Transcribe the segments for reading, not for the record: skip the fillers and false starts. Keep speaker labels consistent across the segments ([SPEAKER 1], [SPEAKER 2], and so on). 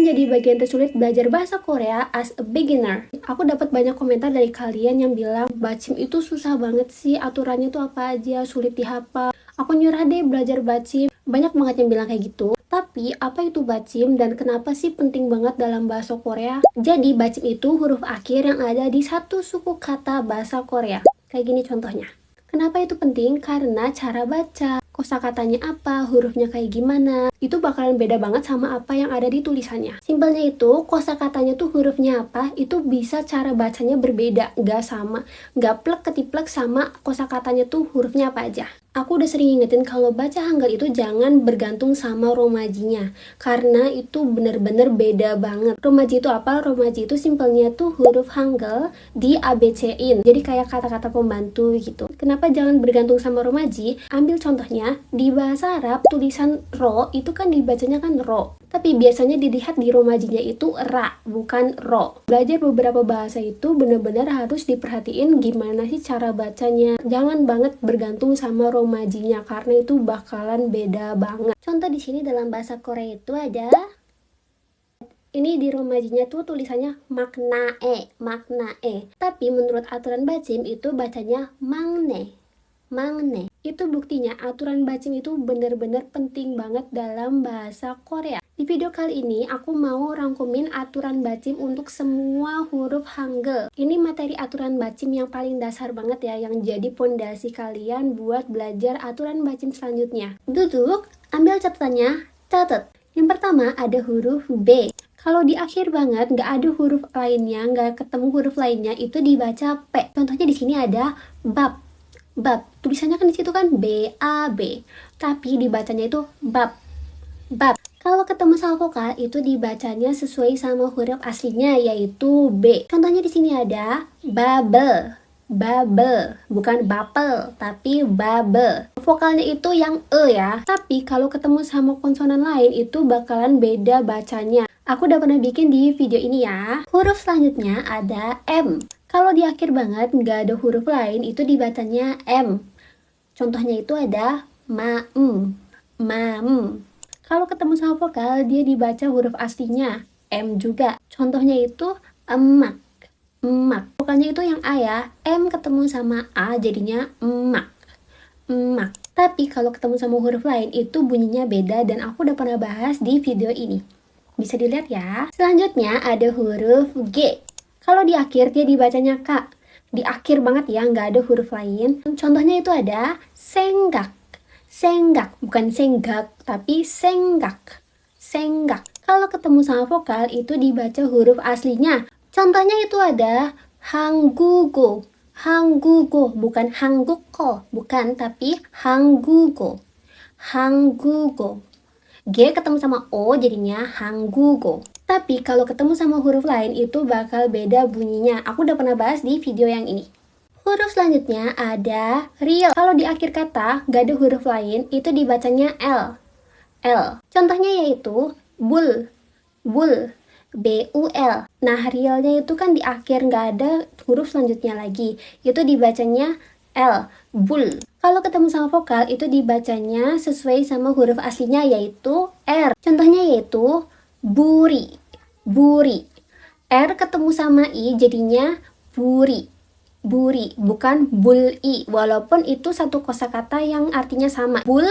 [SPEAKER 1] jadi bagian tersulit belajar bahasa Korea as a beginner? Aku dapat banyak komentar dari kalian yang bilang, bacim itu susah banget sih, aturannya tuh apa aja, sulit dihafal. Aku nyerah deh belajar bacim. Banyak banget yang bilang kayak gitu. Tapi, apa itu bacim dan kenapa sih penting banget dalam bahasa Korea? Jadi, bacim itu huruf akhir yang ada di satu suku kata bahasa Korea. Kayak gini contohnya. Kenapa itu penting? Karena cara baca, kosakatanya apa, hurufnya kayak gimana, itu bakalan beda banget sama apa yang ada di tulisannya. Simpelnya itu, kosakatanya tuh hurufnya apa, itu bisa cara bacanya berbeda, nggak sama, nggak plek ketiplek sama kosakatanya tuh hurufnya apa aja. Aku udah sering ingetin kalau baca Hangul itu jangan bergantung sama romajinya, karena itu bener-bener beda banget. Romaji itu apa? Romaji itu simpelnya tuh huruf Hangul di ABC-in, jadi kayak kata-kata pembantu gitu. Kenapa jangan bergantung sama romaji? Ambil contohnya, di bahasa Arab tulisan ro itu kan dibacanya kan ro, tapi biasanya dilihat di romajinya itu ra, bukan ro. Belajar beberapa bahasa itu bener-bener harus diperhatiin gimana sih cara bacanya. Jangan banget bergantung sama romajinya karena itu bakalan beda banget. Contoh di sini dalam bahasa Korea itu ada, ini di romajinya tuh tulisannya maknae. Tapi menurut aturan bacim itu bacanya mangne. Itu buktinya aturan bacim itu bener-bener penting banget dalam bahasa Korea. Di video kali ini aku mau rangkumin aturan bacim untuk semua huruf Hangul. Ini materi aturan bacim yang paling dasar banget ya, yang jadi pondasi kalian buat belajar aturan bacim selanjutnya. Duduk, ambil catatannya, catat. Yang pertama ada huruf B. Kalau di akhir banget nggak ada huruf lainnya, nggak ketemu huruf lainnya, itu dibaca P. Contohnya di sini ada bab. Tulisannya kan di situ kan B-A-B, tapi dibacanya itu bab. Kalau ketemu sama vokal itu dibacanya sesuai sama huruf aslinya yaitu B. Contohnya di sini ada bubble, bukan bubble tapi bubble. Vokalnya itu yang E ya. Tapi kalau ketemu sama konsonan lain itu bakalan beda bacanya. Aku udah pernah bikin di video ini ya. Huruf selanjutnya ada M. Kalau di akhir banget nggak ada huruf lain itu dibacanya M. Contohnya itu ada mam. Kalau ketemu sama vokal dia dibaca huruf aslinya M juga. Contohnya itu emak. Vokalnya itu yang A ya. M ketemu sama A jadinya emak. Tapi kalau ketemu sama huruf lain itu bunyinya beda dan aku udah pernah bahas di video ini. Bisa dilihat ya. Selanjutnya ada huruf G. Kalau di akhir dia dibacanya K. Di akhir banget ya, nggak ada huruf lain. Contohnya itu ada senggak, bukan senggak, tapi senggak. Kalau ketemu sama vokal itu dibaca huruf aslinya. Contohnya itu ada hanggugo, bukan hangguko, bukan, tapi hanggugo. G ketemu sama O jadinya hanggugo. Tapi kalau ketemu sama huruf lain itu bakal beda bunyinya. Aku udah pernah bahas di video yang ini. Huruf selanjutnya ada real. Kalau di akhir kata gak ada huruf lain itu dibacanya L. Contohnya yaitu bul, B-U-L. Nah realnya itu kan di akhir gak ada huruf selanjutnya lagi. Itu dibacanya L, bul. Kalau ketemu sama vokal itu dibacanya sesuai sama huruf aslinya yaitu R. Contohnya yaitu buri. R ketemu sama I jadinya buri, bukan bul-i. Walaupun itu satu kosakata yang artinya sama. Bul,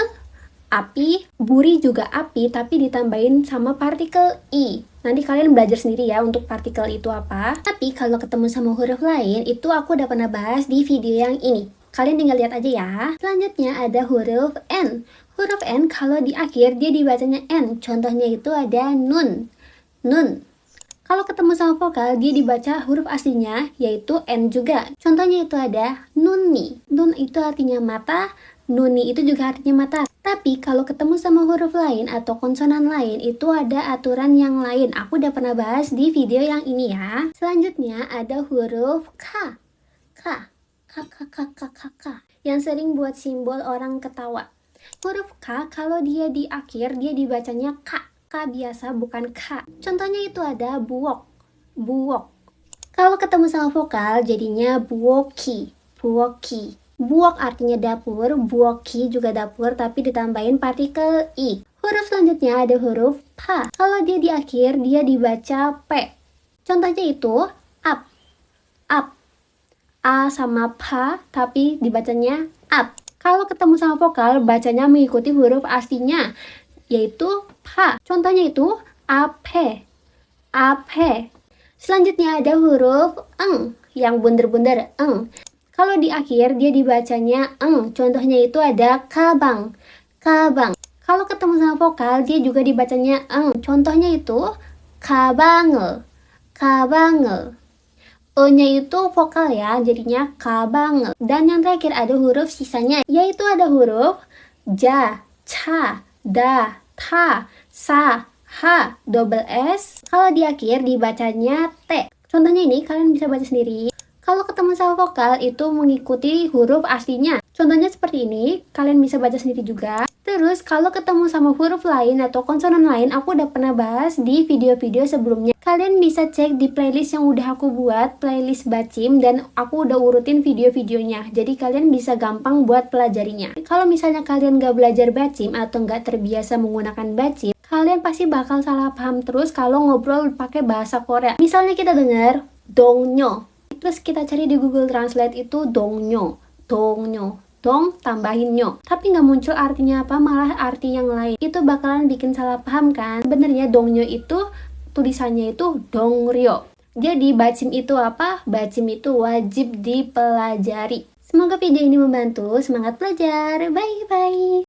[SPEAKER 1] api, buri juga api, tapi ditambahin sama partikel i. Nanti kalian belajar sendiri ya untuk partikel itu apa. Tapi kalau ketemu sama huruf lain, itu aku udah pernah bahas di video yang ini. Kalian tinggal lihat aja ya. Selanjutnya ada huruf N. Huruf N kalau di akhir dia dibacanya N. Contohnya itu ada nun. Kalau ketemu sama vokal dia dibaca huruf aslinya yaitu N juga. Contohnya itu ada nuni. Nun itu artinya mata, nuni itu juga artinya mata. Tapi kalau ketemu sama huruf lain atau konsonan lain itu ada aturan yang lain. Aku udah pernah bahas di video yang ini ya. Selanjutnya ada huruf K. Yang sering buat simbol orang ketawa. Huruf K kalau dia di akhir dia dibacanya K. K biasa bukan K. Contohnya itu ada buwok. Kalau ketemu sama vokal jadinya buwoki. Buwok artinya dapur, buwoki juga dapur tapi ditambahin partikel i. Huruf selanjutnya ada huruf pa. Kalau dia di akhir, dia dibaca P. Contohnya itu, up, up. A sama pa, tapi dibacanya up. Kalau ketemu sama vokal, bacanya mengikuti huruf aslinya, yaitu pa. Contohnya itu, ape, ape. Selanjutnya ada huruf eng, yang bunder-bunder, eng. Kalau di akhir, dia dibacanya eng. Contohnya itu ada kabang, kabang. Kalau ketemu sama vokal, dia juga dibacanya eng. Contohnya itu kabangel, kabangel. E-nya itu vokal ya, jadinya kabangel. Dan yang terakhir ada huruf sisanya, yaitu ada huruf ja, ca, da, ta, sa, ha, double S. Kalau di akhir dibacanya T. Contohnya ini kalian bisa baca sendiri. Kalau ketemu sama vokal itu mengikuti huruf aslinya. Contohnya seperti ini, kalian bisa baca sendiri juga. Terus kalau ketemu sama huruf lain atau konsonan lain, aku udah pernah bahas di video-video sebelumnya. Kalian bisa cek di playlist yang udah aku buat, playlist bacim, dan aku udah urutin video-videonya. Jadi kalian bisa gampang buat pelajarinya. Kalau misalnya kalian gak belajar bacim atau gak terbiasa menggunakan bacim, kalian pasti bakal salah paham terus kalau ngobrol pakai bahasa Korea. Misalnya kita dengar dongnyo, terus kita cari di Google Translate itu dongnyo, dongnyo. Dong tambahin nyo, tapi nggak muncul artinya apa, malah arti yang lain. Itu bakalan bikin salah paham kan. Sebenarnya dongnyo itu tulisannya itu dongryo. Jadi bacim itu apa? Bacim itu wajib dipelajari. Semoga video ini membantu. Semangat belajar. Bye bye.